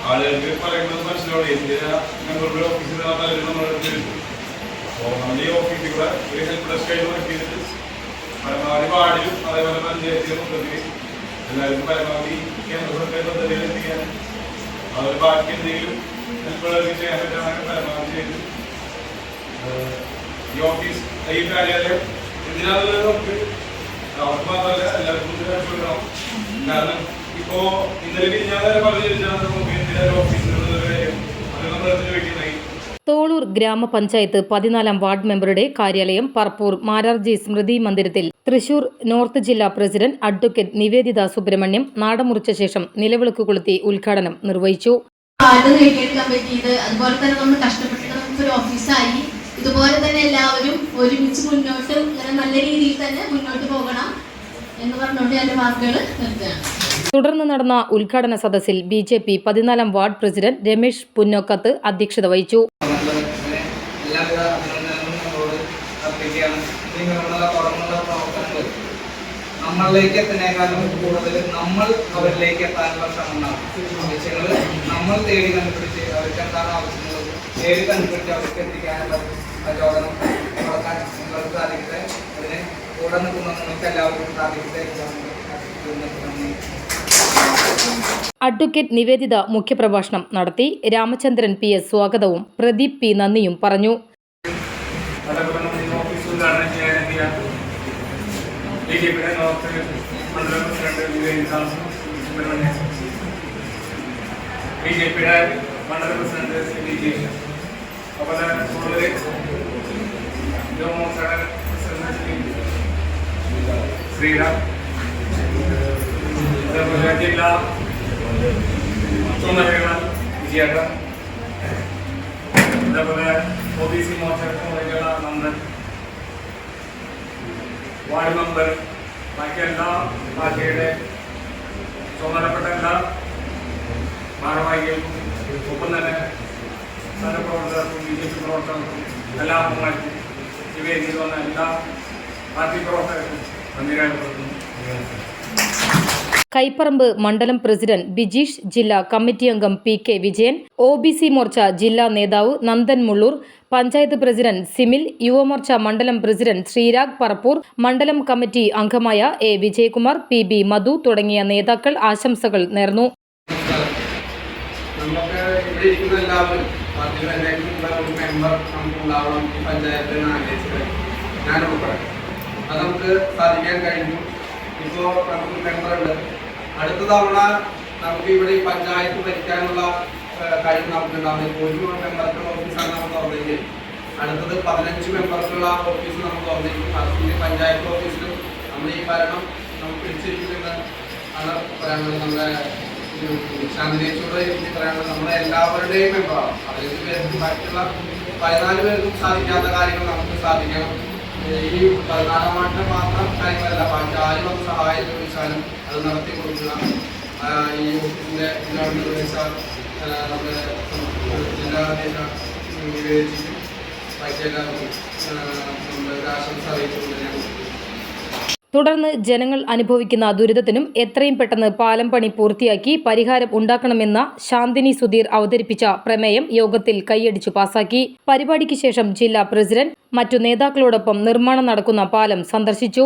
ആളുകൾക്ക് പറയുന്നത് മനസ്സിലാവും എന്തിനാ ഞങ്ങളുടെ ഓഫീസിൽ പലരും നമ്മളെടുത്ത് അപ്പോൾ നമ്മൾ ഈ ഓഫീസിൽ കൂടെ ഒരു ഹെൽപ്പ് ഡെസ്ക് ആയിട്ട് വർക്ക് ചെയ്തിട്ട് പരമാവധി വാർഡിലും അതേപോലെ പഞ്ചായത്തിലും മൊത്തത്തിൽ എല്ലാവർക്കും പരമാവധി കേന്ദ്ര സർക്കാർ പദ്ധതികൾ എത്തിക്കാനും അതുപോലെ ബാക്കി എന്തെങ്കിലും ഹെൽപ്പുകളൊക്കെ ചെയ്യാൻ പറ്റുന്ന പരമാവധി ചെയ്ത് ഈ ഓഫീസ് ഈ കാര്യാലയം എന്തിനാണെന്നുള്ളത് നമുക്ക് അവർക്ക് മാത്രമല്ല എല്ലാവർക്കും കാണിച്ചു കൊടുക്കണം. കാരണം ഇപ്പോ ഇന്നലെ ഞാൻ പറഞ്ഞു ചോദിച്ചാൽ നമുക്ക് എന്തിനാണ് ഓഫീസിലുള്ള കാര്യം അത് നമ്മളെടുത്ത് ചോദിക്കുന്നതായി. തോളൂർ ഗ്രാമപഞ്ചായത്ത് 14-ാം വാർഡ് മെമ്പറുടെ കാര്യാലയം പറപ്പൂർ മാരാർജി സ്മൃതി മന്ദിരത്തിൽ തൃശൂർ നോർത്ത് ജില്ലാ പ്രസിഡന്റ് അഡ്വക്കേറ്റ് നിവേദിത സുബ്രഹ്മണ്യം നാടമുറിച്ച ശേഷം നിലവിളക്ക് കൊളുത്തി ഉദ്ഘാടനം നിർവഹിച്ചു. അതുപോലെ തന്നെ നമ്മൾ കഷ്ടപ്പെട്ടിട്ട് നമുക്കൊരു ഓഫീസായി ഇതുപോലെ തന്നെ എല്ലാവരും ഒരുമിച്ച് മുന്നോട്ട് നല്ല രീതിയിൽ തന്നെ മുന്നോട്ട് പോകണം എന്ന് പറഞ്ഞുകൊണ്ട് എന്റെ വാക്കുകൾ നിർത്തുകയാണ്. തുടർന്ന് നടന്ന ഉദ്ഘാടന സദസ്സിൽ BJP 14-ാം വാർഡ് പ്രസിഡന്റ് രമേശ് പുന്നോക്കത്ത് അധ്യക്ഷത വഹിച്ചു. നമ്മളിലേക്ക് എത്തുന്നേക്കാളും കൂടുതൽ നമ്മൾ അവരിലേക്ക് എത്താനുള്ള ശ്രമം ആവശ്യങ്ങൾ നമ്മൾ തേടി കണ്ടുപിടിച്ച് അവർക്ക് എന്താണ് ആവശ്യങ്ങൾ തേടി കണ്ടുപിടിച്ച് അവർക്ക് എത്തിക്കാനുള്ള പ്രചോദനം കൊടുക്കാൻ നിങ്ങൾക്ക് സാധിക്കട്ടെ. അതിന് കൂടെ നിൽക്കുന്ന നിങ്ങൾക്ക് എല്ലാവർക്കും സാധിക്കട്ടെ. അഡ്വക്കേറ്റ് നിവേദിത മുഖ്യപ്രഭാഷണം നടത്തി. രാമചന്ദ്രൻ PS സ്വാഗതവും പ്രദീപ് P നന്ദിയും പറഞ്ഞു. ശ്രീരാം ജില്ലാ ചുമതല വിജയേട്ട അതേപോലെ OBC Morcha Nandan ward member ബാക്കി എല്ലാ പാർട്ടിയുടെ ചുമതലപ്പെട്ട എല്ലാ ഭാരവാഹികൾക്കും ഒപ്പം തന്നെ സഹപ്രവർത്തകർക്കും BJP പ്രവർത്തകർക്കും എല്ലാ അംഗങ്ങൾക്കും ഈ വേദിയിൽ വന്ന എല്ലാ പാർട്ടി പ്രവർത്തകർക്കും നന്ദി രേഖപ്പെടുത്തുന്നു. കൈപ്പറമ്പ് മണ്ഡലം പ്രസിഡന്റ് ബിജീഷ്, ജില്ലാ കമ്മിറ്റി അംഗം PK വിജയൻ, OBC മോർച്ച ജില്ലാ നേതാവ് നന്ദൻ മുള്ളൂർ, പഞ്ചായത്ത് പ്രസിഡന്റ് സിമിൽ, യുവമോർച്ച മണ്ഡലം പ്രസിഡന്റ് ശ്രീരാഗ് പറപ്പൂർ, മണ്ഡലം കമ്മിറ്റി അംഗമായ A വിജയകുമാർ, PB മധു തുടങ്ങിയ നേതാക്കൾ ആശംസകൾ നേർന്നു. അത് നമുക്ക് സാധിക്കാൻ കഴിഞ്ഞു. ഇപ്പോൾ നമുക്ക് മെമ്പറുണ്ട്. അടുത്ത തവണ നമുക്ക് ഇവിടെ ഈ പഞ്ചായത്ത് ഭരിക്കാനുള്ള കഴിവ് നമുക്കുണ്ടാവുന്നത്. ഒരു മെമ്പർക്കുള്ള ഓഫീസാണ് നമ്മൾ തുറന്നെങ്കിൽ അടുത്തത് 15 മെമ്പർക്കുള്ള ഓഫീസ് നമ്മൾ തുറന്നിരിക്കും. അതുകൊണ്ട് പഞ്ചായത്ത് ഓഫീസിലും നമ്മൾ ഈ ഭരണം നമുക്ക് പിടിച്ചിരിക്കുമെന്ന് ആണ് പറയാനുള്ളത്. നമ്മുടെ ശാന്തിയോടെ എനിക്ക് പറയാനുള്ളത് നമ്മുടെ എല്ലാവരുടെയും മെമ്പറാണ്. 15 പേർക്കും മറ്റുള്ള 14 പേർക്കും സാധിക്കാത്ത കാര്യങ്ങൾ നമുക്ക് സാധിക്കണം. ഈ 14-ാം വാർഡിന്റെ മാത്രം കാര്യങ്ങളല്ല, ബാക്കി ആരും നമുക്ക് സഹായം ചോദിച്ചാലും അത് നടത്തി കൊടുക്കുക. ഈ ഓഫീസിന്റെ നമ്മുടെ ജില്ലാ അധ്യക്ഷൻ നിവേദിച്ചിട്ട് ബാക്കി എല്ലാവർക്കും നമ്മുടെ ആശംസ അറിയിച്ചുകൊണ്ട് തുടർന്ന് ജനങ്ങൾ അനുഭവിക്കുന്ന ദുരിതത്തിനും എത്രയും പെട്ടെന്ന് പാലം പണി പൂർത്തിയാക്കി പരിഹാരം ഉണ്ടാക്കണമെന്ന ശാന്തിനി സുധീർ അവതരിപ്പിച്ച പ്രമേയം യോഗത്തിൽ കൈയടിച്ചു പാസാക്കി. പരിപാടിക്ക് ശേഷം ജില്ലാ പ്രസിഡന്റ് മറ്റു നേതാക്കളോടൊപ്പം നിർമ്മാണം നടക്കുന്ന പാലം സന്ദർശിച്ചു.